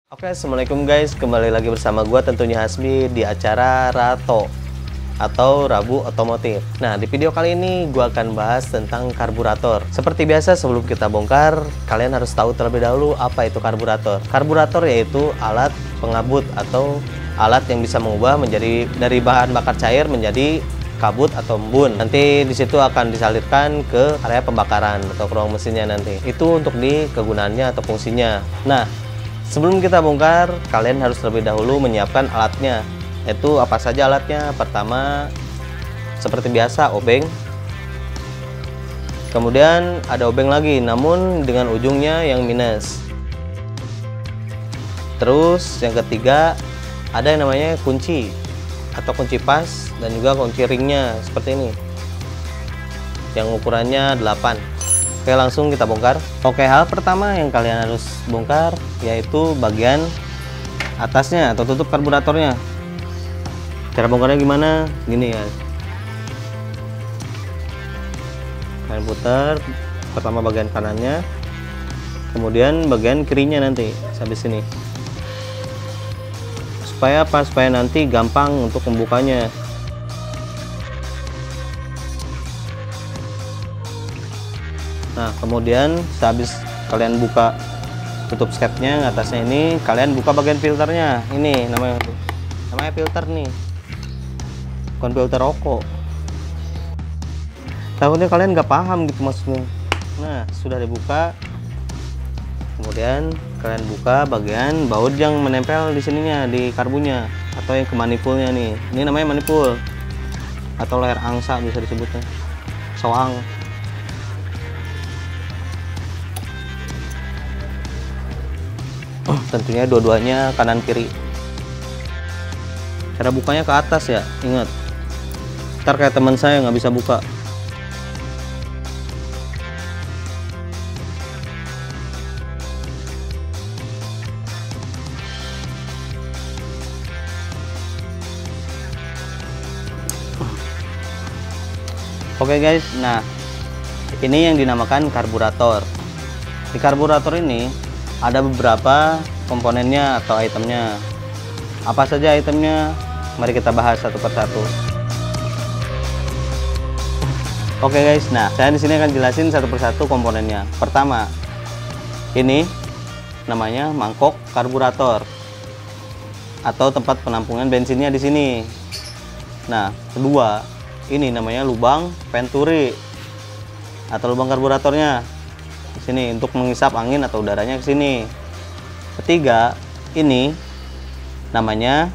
Oke, assalamualaikum guys, kembali lagi bersama gua tentunya Hasbi di acara Rato atau Rabu Otomotif. Nah, di video kali ini gua akan bahas tentang karburator. Seperti biasa, sebelum kita bongkar, kalian harus tahu terlebih dahulu apa itu karburator. Karburator yaitu alat pengabut atau alat yang bisa mengubah menjadi dari bahan bakar cair menjadi kabut atau embun. Nanti di situ akan disalurkan ke area pembakaran atau ke ruang mesinnya nanti. Itu untuk di kegunaannya atau fungsinya. Nah, sebelum kita bongkar, kalian harus terlebih dahulu menyiapkan alatnya. Itu apa saja alatnya? Pertama, seperti biasa, obeng. Kemudian ada obeng lagi, namun dengan ujungnya yang minus. Terus yang ketiga, ada yang namanya kunci atau kunci pas dan juga kunci ringnya seperti ini. Yang ukurannya 8. Oke, langsung kita bongkar. Oke, hal pertama yang kalian harus bongkar yaitu bagian atasnya atau tutup karburatornya. Cara bongkarnya gimana? Gini ya. Kalian putar pertama bagian kanannya, kemudian bagian kirinya nanti sampai sini. Supaya apa? Supaya nanti gampang untuk membukanya. Nah, kemudian sehabis kalian buka tutup sketnya atasnya ini, kalian buka bagian filternya. Ini namanya filter nih, bukan filter rokok. Takutnya kalian nggak paham gitu maksudnya. Nah, sudah dibuka, kemudian kalian buka bagian baut yang menempel di sininya, di karbunya atau yang ke manifoldnya nih. Ini namanya manifold atau leher angsa bisa disebutnya, soang. Tentunya dua-duanya kanan kiri. Cara bukanya ke atas ya, ingat. Ntar kayak teman saya nggak bisa buka. Oke guys, nah ini yang dinamakan karburator. Di karburator ini ada beberapa komponennya atau itemnya. Apa saja itemnya? Mari kita bahas satu persatu. Oke guys, nah saya di sini akan jelasin satu persatu komponennya. Pertama, ini namanya mangkok karburator atau tempat penampungan bensinnya di sini. Nah, kedua, ini namanya lubang venturi atau lubang karburatornya di sini untuk mengisap angin atau udaranya ke sini. Ketiga, ini namanya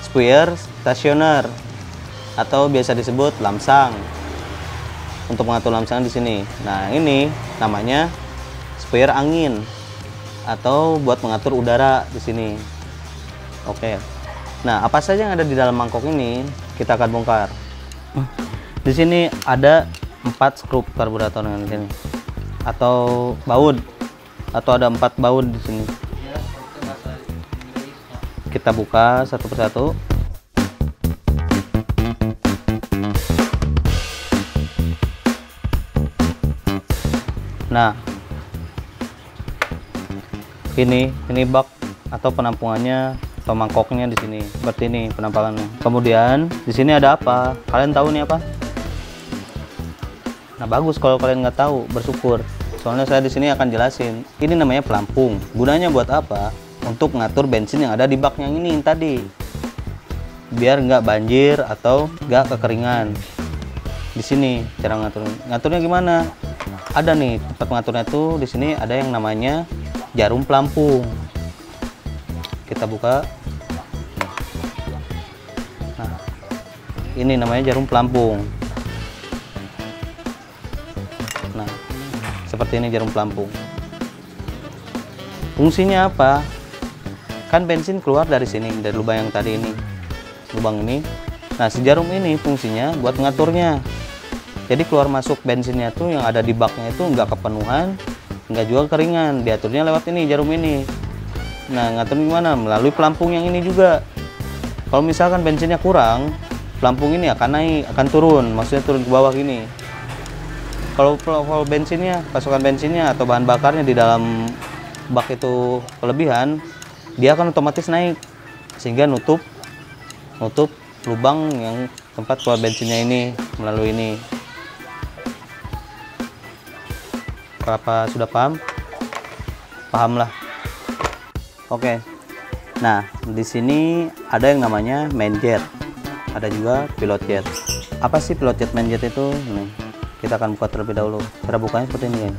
spuyer stasioner atau biasa disebut lamsang untuk mengatur lamsang di sini. Nah, ini namanya spuyer angin atau buat mengatur udara di sini. Oke. Nah, apa saja yang ada di dalam mangkok ini kita akan bongkar. Di sini ada 4 skrup karburator di sini atau baut, atau ada 4 baut di sini. Kita buka satu persatu. Nah, ini bak atau penampungannya atau mangkoknya di sini. Seperti ini penampakannya. Kemudian di sini ada apa? Kalian tahu nih apa? Nah, bagus kalau kalian nggak tahu, bersyukur. Soalnya saya di sini akan jelasin. Ini namanya pelampung. Gunanya buat apa? Untuk ngatur bensin yang ada di bak yang ini tadi, biar nggak banjir atau nggak kekeringan. Di sini cara ngaturnya gimana? Ada nih tempat ngaturnya tuh, di sini ada yang namanya jarum pelampung. Kita buka. Nah, ini namanya jarum pelampung. Nah, seperti ini jarum pelampung. Fungsinya apa? Kan bensin keluar dari sini, dari lubang yang tadi ini, lubang ini. Nah, si jarum ini fungsinya buat ngaturnya. Jadi keluar masuk bensinnya tuh yang ada di baknya itu nggak kepenuhan, nggak juga keringan. Diaturnya lewat ini, jarum ini. Nah, ngatur gimana? Melalui pelampung yang ini juga. Kalau misalkan bensinnya kurang, pelampung ini akan naik, akan turun, maksudnya turun ke bawah gini. Kalau bensinnya, pasokan bensinnya atau bahan bakarnya di dalam bak itu kelebihan, dia akan otomatis naik sehingga nutup lubang yang tempat keluar bensinnya ini melalui ini. Apa sudah paham? Paham lah. Oke. Nah, di sini ada yang namanya main jet. Ada juga pilot jet. Apa sih pilot jet, main jet itu? Nih, kita akan buka terlebih dahulu. Cara bukanya seperti ini.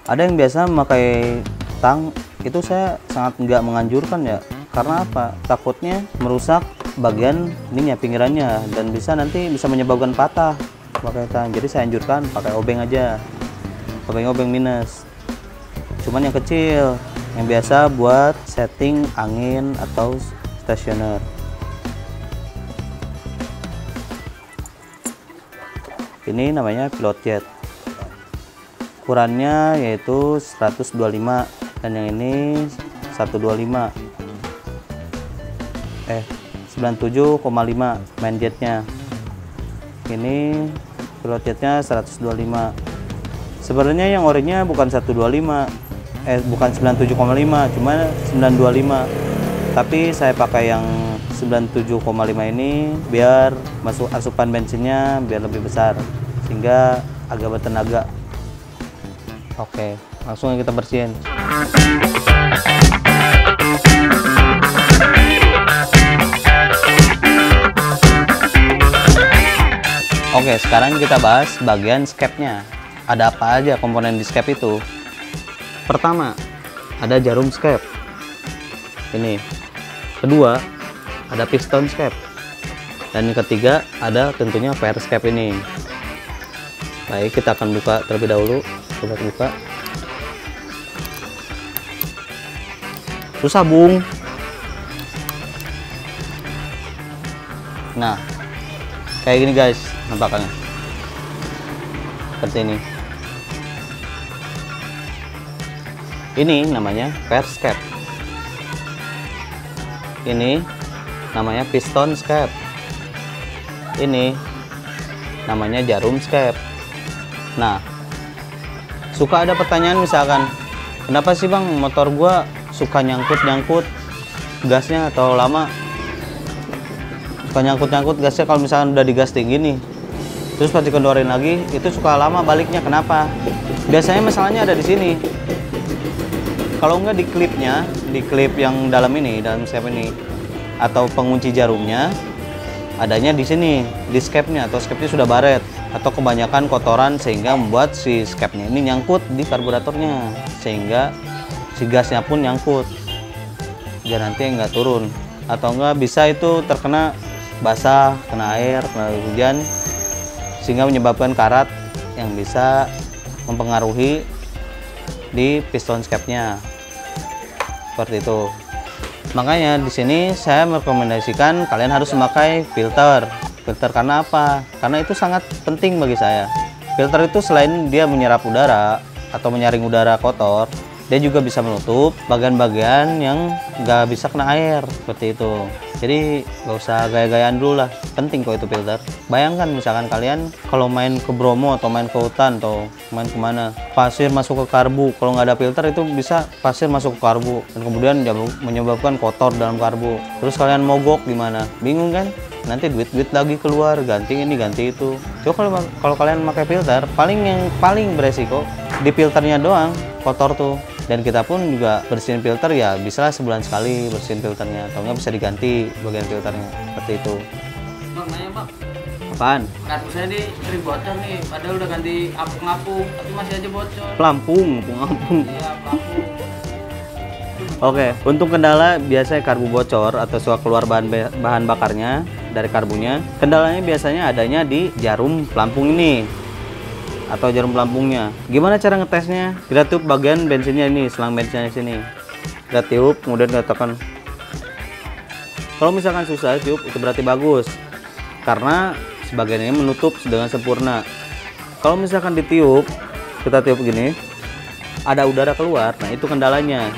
Ada yang biasa memakai tang, itu saya sangat nggak menganjurkan ya. Karena apa? Takutnya merusak bagian ininya, pinggirannya, dan nanti bisa menyebabkan patah pakai tang. Jadi saya anjurkan pakai obeng aja, obeng minus, cuman yang kecil, yang biasa buat setting angin atau stasioner. Ini namanya pilot jet, ukurannya yaitu 125, dan yang ini 125, 97,5 main jetnya. Ini pilot jetnya 125. Sebenarnya yang orinya bukan 125, bukan 97,5, cuma 925. Tapi saya pakai yang 97,5 ini biar masuk asupan bensinnya biar lebih besar, sehingga agak bertenaga. Oke, langsung kita bersihin. Oke, sekarang kita bahas bagian skepnya. Ada apa aja komponen di skep itu? Pertama, ada jarum skep. Ini. Kedua, ada piston skep. Dan yang ketiga, ada tentunya pair skep ini. Baik, kita akan buka terlebih dahulu. Coba buka. Susah, Bung. Nah, kayak gini guys nampakannya, seperti ini. Ini namanya pair skep. Ini namanya piston skep. Ini namanya jarum skep. Nah, suka ada pertanyaan misalkan, kenapa sih bang motor gua suka nyangkut gasnya atau lama? Suka nyangkut gasnya kalau misalkan udah digas tinggi nih, terus pas dikendorin lagi itu suka lama baliknya. Kenapa? Biasanya masalahnya ada di sini. Kalau enggak di klipnya, di klip yang dalam ini, dalam skep ini, atau pengunci jarumnya adanya di sini, di skepnya, atau skepnya sudah baret atau kebanyakan kotoran sehingga membuat si skepnya ini nyangkut di karburatornya, sehingga si gasnya pun nyangkut biar nanti nggak turun, atau enggak bisa itu terkena basah, kena air, kena hujan, sehingga menyebabkan karat yang bisa mempengaruhi di piston skepnya. Seperti itu. Makanya di sini saya merekomendasikan kalian harus memakai filter. Filter karena apa? Karena itu sangat penting bagi saya. Filter itu selain dia menyerap udara atau menyaring udara kotor, dia juga bisa menutup bagian-bagian yang nggak bisa kena air, seperti itu. Jadi nggak usah gaya-gayaan dulu lah, penting kok itu filter. Bayangkan misalkan kalian kalau main ke Bromo atau main ke hutan atau main kemana, pasir masuk ke karbu, kalau nggak ada filter itu bisa pasir masuk ke karbu dan kemudian menyebabkan kotor dalam karbu. Terus kalian mogok gimana? Bingung kan? Nanti duit lagi keluar, ganti ini ganti itu. Coba kalau kalian pakai filter, yang paling beresiko di filternya doang kotor tuh. Dan kita pun juga bersihin filter ya bisa sebulan sekali bersihin filternya, atau nggak bisa diganti bagian filternya, seperti itu. Bang, nanya bang. Apaan? Kartu saya nih sering bocor nih, padahal udah ganti apung-apung, tapi masih aja bocor. Pelampung. Iya, pelampung. Oke, untuk kendala biasanya karbu bocor atau suka keluar bahan bakarnya dari karbunya, kendalanya biasanya adanya di jarum pelampung ini atau jarum pelampungnya. Gimana cara ngetesnya? Kita tiup bagian bensinnya ini, selang bensinnya di sini. Kita tiup, kemudian kita tekan. Kalau misalkan susah tiup, itu berarti bagus, karena sebagian ini menutup dengan sempurna. Kalau misalkan ditiup, kita tiup gini, ada udara keluar, nah itu kendalanya.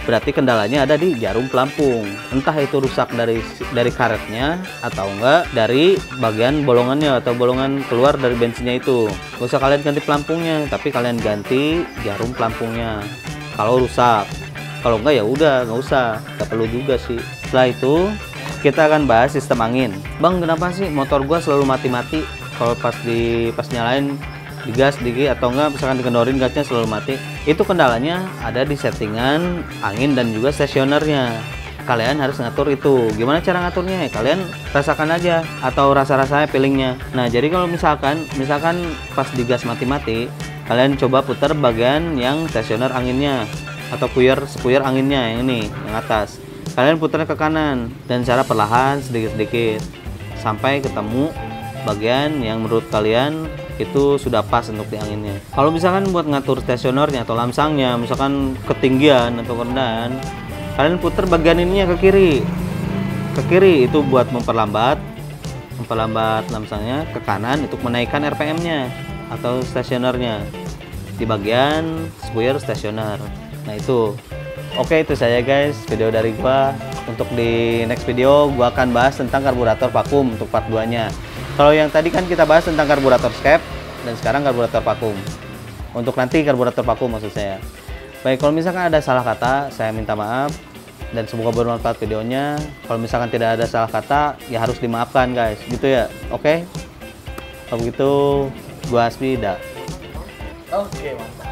Berarti kendalanya ada di jarum pelampung. Entah itu rusak dari karetnya atau enggak dari bagian bolongannya atau bolongan keluar dari bensinnya itu. Gak usah kalian ganti pelampungnya, tapi kalian ganti jarum pelampungnya kalau rusak. Kalau enggak ya udah nggak usah, nggak perlu juga sih. Setelah itu kita akan bahas sistem angin. Bang, kenapa sih motor gua selalu mati-mati kalau pas nyalain digas dikit atau enggak misalkan dikendorin gasnya selalu mati? Itu kendalanya ada di settingan angin dan juga stasionernya. Kalian harus ngatur itu. Gimana cara ngaturnya? Kalian rasakan aja atau rasa-rasanya feelingnya. Nah, jadi kalau misalkan pas digas mati-mati, kalian coba putar bagian yang stasioner anginnya atau spuyer anginnya yang ini, yang atas. Kalian putarnya ke kanan dan secara perlahan sedikit-sedikit sampai ketemu bagian yang menurut kalian itu sudah pas untuk di anginnya. Kalau misalkan buat ngatur stasionernya atau lamsangnya, misalkan ketinggian atau kerendahan, kalian putar bagian ininya ke kiri itu buat memperlambat lamsangnya, ke kanan untuk menaikkan RPM-nya atau stasionernya di bagian spuyer stasioner. Nah itu oke, itu saja guys video dari gua. Untuk di next video gua akan bahas tentang karburator vakum untuk part 2 nya. Kalau yang tadi kan kita bahas tentang karburator skep, dan sekarang karburator vakum. Untuk nanti karburator vakum maksud saya. Baik, kalau misalkan ada salah kata saya minta maaf, dan semoga bermanfaat videonya. Kalau misalkan tidak ada salah kata ya harus dimaafkan guys, gitu ya. Oke, kalau begitu gua Asbi dah. Oke, mantap.